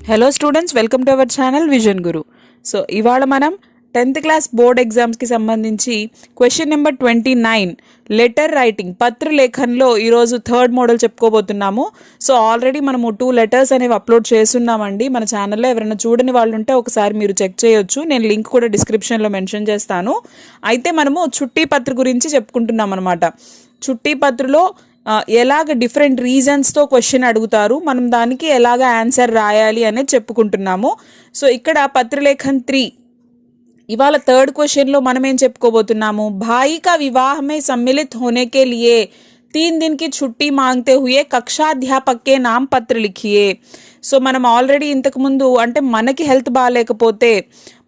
Hello students, welcome to our channel vision Guru. So ఇవాళ మనం 10th class board ఎగ్జామ్స్కి సంబంధించి క్వశ్చన్ నెంబర్ 29 లెటర్ రైటింగ్ పత్ర లేఖన్లో ఈరోజు third model చెప్పుకోబోతున్నాము. So already మనము 2 letters అనేవి అప్లోడ్ చేస్తున్నామండి మన ఛానల్లో. ఎవరైనా చూడని వాళ్ళు ఉంటే ఒకసారి మీరు చెక్ చేయొచ్చు. నేను లింక్ కూడా డిస్క్రిప్షన్లో మెన్షన్ చేస్తాను. అయితే మనము చుట్టి పత్ర గురించి చెప్పుకుంటున్నాం అనమాట. చుట్టి పత్రలో ఎలాగ డిఫరెంట్ రీజన్స్తో క్వశ్చన్ అడుగుతారు, మనం దానికి ఎలాగ ఆన్సర్ రాయాలి అనేది చెప్పుకుంటున్నాము. సో ఇక్కడ పత్రలేఖన్ 3 ఇవాళ థర్డ్ క్వశ్చన్లో మనం ఏం చెప్పుకోబోతున్నాము, భాయి కా వివాహ మే సమ్మిలిత్ హోనే కే లియే 3 दिन की छुट्टी मांगते हुए కక్షాధ్యాపక్ కే నామ్ పత్ర లిఖియే. సో మనం ఆల్రెడీ ఇంతకుముందు అంటే మనకి హెల్త్ బాగాలేకపోతే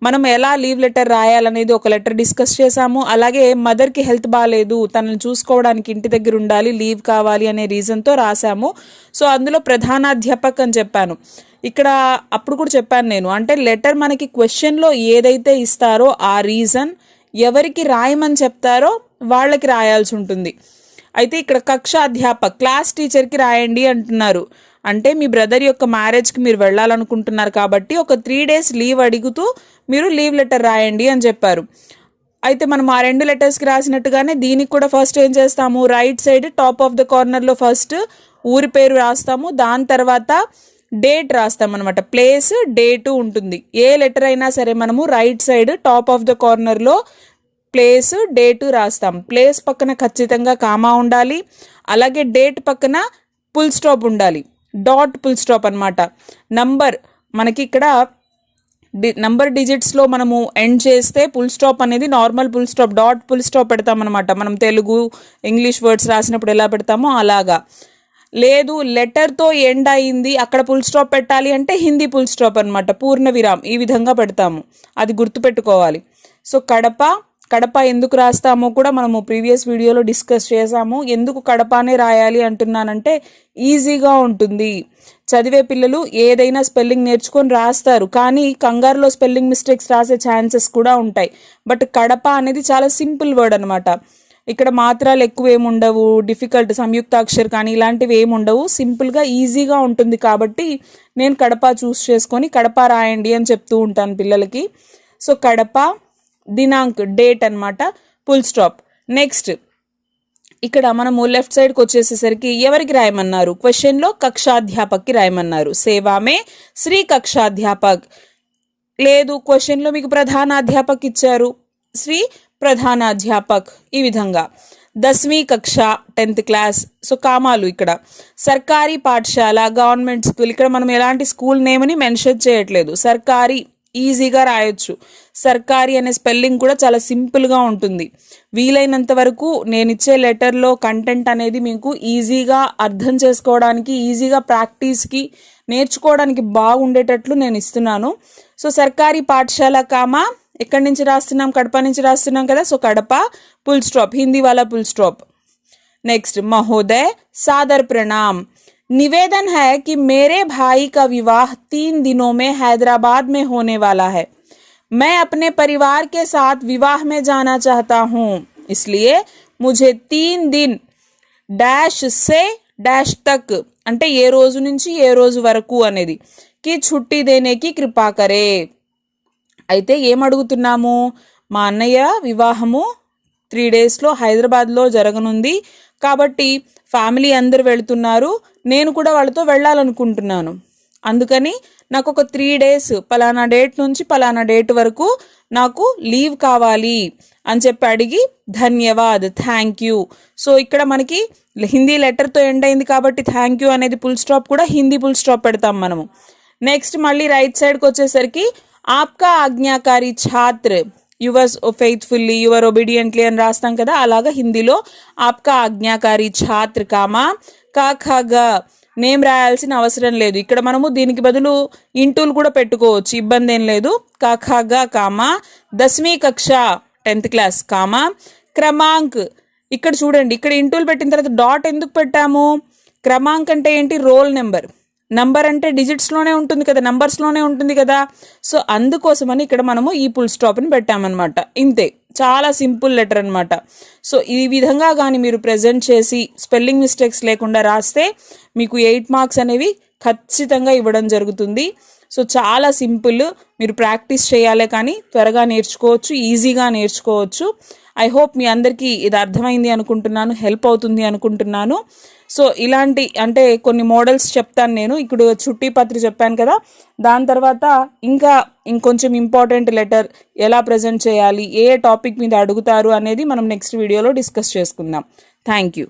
మనం ఎలా లీవ్ లెటర్ రాయాలనేది ఒక లెటర్ డిస్కస్ చేసాము. అలాగే మదర్కి హెల్త్ బాగాలేదు, తనని చూసుకోవడానికి ఇంటి దగ్గర ఉండాలి, లీవ్ కావాలి అనే రీజన్తో రాసాము. సో అందులో ప్రధానాధ్యాపక్ అని చెప్పాను. ఇక్కడ అప్పుడు కూడా చెప్పాను నేను, అంటే లెటర్ మనకి క్వశ్చన్లో ఏదైతే ఇస్తారో ఆ రీజన్ ఎవరికి రాయమని చెప్తారో వాళ్ళకి రాయాల్సి ఉంటుంది. అయితే ఇక్కడ కక్షా అధ్యాపక్ క్లాస్ టీచర్కి రాయండి అంటున్నారు. అంటే మీ బ్రదర్ యొక్క మ్యారేజ్కి మీరు వెళ్ళాలనుకుంటున్నారు కాబట్టి ఒక 3 days లీవ్ అడుగుతూ మీరు లీవ్ లెటర్ రాయండి అని చెప్పారు. అయితే మనం ఆ 2 లెటర్స్కి రాసినట్టుగానే దీనికి కూడా ఫస్ట్ ఏం చేస్తాము, right side top of the కార్నర్లో ఫస్ట్ ఊరి పేరు రాస్తాము, దాని తర్వాత డేట్ రాస్తాం అనమాట. ప్లేస్ డేటు ఉంటుంది. ఏ లెటర్ అయినా సరే మనము right side top of the కార్నర్లో ప్లేస్ డేటు రాస్తాం. ప్లేస్ పక్కన ఖచ్చితంగా కామా ఉండాలి, అలాగే డేట్ పక్కన ఫుల్ స్టాప్ ఉండాలి, డాట్ ఫుల్ స్టాప్ అనమాట. నంబర్ మనకి ఇక్కడ నంబర్ డిజిట్స్లో మనము ఎండ్ చేస్తే ఫుల్ స్టాప్ అనేది normal full stop, dot full stop పెడతాం అనమాట. మనం తెలుగు ఇంగ్లీష్ వర్డ్స్ రాసినప్పుడు ఎలా పెడతామో అలాగా. లేదు లెటర్తో ఎండ్ అయింది అక్కడ ఫుల్ స్టాప్ పెట్టాలి అంటే హిందీ ఫుల్ స్టాప్ అనమాట, పూర్ణ విరామ్ ఈ విధంగా పెడతాము, అది గుర్తుపెట్టుకోవాలి. సో కడప ఎందుకు రాస్తామో కూడా మనము ప్రీవియస్ వీడియోలో డిస్కస్ చేసాము. ఎందుకు కడపనే రాయాలి అంటున్నానంటే ఈజీగా ఉంటుంది. చదివే పిల్లలు ఏదైనా స్పెల్లింగ్ నేర్చుకొని రాస్తారు, కానీ కంగారులో స్పెల్లింగ్ మిస్టేక్స్ రాసే ఛాన్సెస్ కూడా ఉంటాయి. బట్ కడప అనేది చాలా సింపుల్ వర్డ్ అనమాట. ఇక్కడ మాత్రాలు ఎక్కువ ఏముండవు, డిఫికల్ట్ సంయుక్తాక్షర్ కానీ ఇలాంటివి ఏముండవు, సింపుల్గా ఈజీగా ఉంటుంది. కాబట్టి నేను కడప చూస్ చేసుకొని కడప రాయండి అని చెప్తూ ఉంటాను పిల్లలకి. సో కడప దినాంక్ డేట్ అనమాట, ఫుల్ స్టాప్. నెక్స్ట్ ఇక్కడ మనము లెఫ్ట్ సైడ్కి వచ్చేసేసరికి ఎవరికి రాయమన్నారు, క్వశ్చన్లో కక్షాధ్యాపక్కి రాయమన్నారు. సేవామే శ్రీ కక్షాధ్యాపక్. లేదు క్వశ్చన్లో మీకు ప్రధానాధ్యాపక్ ఇచ్చారు, శ్రీ ప్రధానాధ్యాపక్. ఈ విధంగా 10वीं కక్షా 10th క్లాస్. సో కామాలు ఇక్కడ సర్కారీ పాఠశాల గవర్నమెంట్ స్కూల్. ఇక్కడ మనం ఎలాంటి స్కూల్ నేమ్ని మెన్షన్ చేయట్లేదు, సర్కారీ ఈజీగా రాయొచ్చు. సర్కారీ అనే స్పెల్లింగ్ కూడా చాలా సింపుల్గా ఉంటుంది. వీలైనంత వరకు నేను ఇచ్చే లెటర్లో కంటెంట్ అనేది మీకు ఈజీగా అర్థం చేసుకోవడానికి, ఈజీగా ప్రాక్టీస్కి నేర్చుకోవడానికి బాగుండేటట్లు నేను ఇస్తున్నాను. సో సర్కారీ పాఠశాల కామా ఎక్కడి నుంచి రాస్తున్నాం, కడప నుంచి రాస్తున్నాం కదా. So Kadapa full stop, Hindi वाला फुल स्टॉप. नेक्स्ट महोदय सादर प्रणाम. निवेदन है कि मेरे भाई का विवाह 3 दिनों में हैदराबाद में होने वाला है. मैं अपने परिवार के साथ विवाह में जाना चाहता हूँ, इसलिए मुझे 3 दिन डैश से डैश तक అంటే ఏ రోజు నుంచి ఏ రోజు వరకు అనేది కి ఛుట్టి దేనేకి కృపా కరే. అయితే ఏం అడుగుతున్నాము, మా అన్నయ్య వివాహము 3 daysలో హైదరాబాద్లో జరగనుంది కాబట్టి ఫ్యామిలీ అందరు వెళుతున్నారు, నేను కూడా వాళ్ళతో వెళ్ళాలనుకుంటున్నాను. అందుకని నాకు ఒక 3 days పలానా డేట్ నుంచి పలానా డేట్ వరకు నాకు లీవ్ కావాలి అని చెప్పి అడిగి ధన్యవాద్ థ్యాంక్ యూ. సో ఇక్కడ మనకి హిందీ లెటర్తో ఎండ్ అయింది కాబట్టి థ్యాంక్ యూ అనేది ఫుల్ స్టాప్ కూడా హిందీ ఫుల్ స్టాప్ పెడతాం మనము. నెక్స్ట్ మళ్ళీ రైట్ సైడ్కి వచ్చేసరికి ఆప్కా ఆజ్ఞాకారి ఛాత్ర యువర్స్ ఫెయిత్ఫుల్లీ యువర్ ఒబీడియంట్లీ అని రాస్తాం కదా, అలాగా హిందీలో ఆప్కా ఆజ్ఞాకారి ఛాత్ర కామా కాఖాగా నేమ్ రాయాల్సిన అవసరం లేదు. ఇక్కడ మనము దీనికి బదులు ఇంటూలు కూడా పెట్టుకోవచ్చు, ఇబ్బంది ఏం లేదు. కాఖాగా కామా 10वीं కక్షా 10th క్లాస్ కామా క్రమాంక్. ఇక్కడ చూడండి, ఇక్కడ ఇంటూలు పెట్టిన తర్వాత డాట్ ఎందుకు పెట్టాము, క్రమాంక్ అంటే ఏంటి, రోల్ నెంబర్. నంబర్ అంటే డిజిట్స్లోనే ఉంటుంది కదా, నంబర్స్లోనే ఉంటుంది కదా. సో అందుకోసమని ఇక్కడ మనము ఈ ఫుల్ స్టాప్ని పెట్టామన్నమాట. ఇంతే, చాలా సింపుల్ లెటర్ అనమాట. సో ఈ విధంగా కానీ మీరు ప్రజెంట్ చేసి స్పెల్లింగ్ మిస్టేక్స్ లేకుండా రాస్తే మీకు 8 మార్క్స్ అనేవి ఖచ్చితంగా ఇవ్వడం జరుగుతుంది. సో చాలా సింపుల్, మీరు ప్రాక్టీస్ చేయాలే కానీ త్వరగా నేర్చుకోవచ్చు, ఈజీగా నేర్చుకోవచ్చు. ఐ హోప్ మీ అందరికీ ఇది అర్థమైంది అనుకుంటున్నాను, హెల్ప్ అవుతుంది అనుకుంటున్నాను. సో ఇలాంటి అంటే కొన్ని మోడల్స్ చెప్తాను నేను. ఇప్పుడు చుట్టి పత్రి చెప్పాను కదా, దాని తర్వాత ఇంకొంచెం ఇంపార్టెంట్ లెటర్ ఎలా ప్రజెంట్ చేయాలి, ఏ టాపిక్ మీద అడుగుతారు అనేది మనం నెక్స్ట్ వీడియోలో డిస్కస్ చేసుకుందాం. Thank you.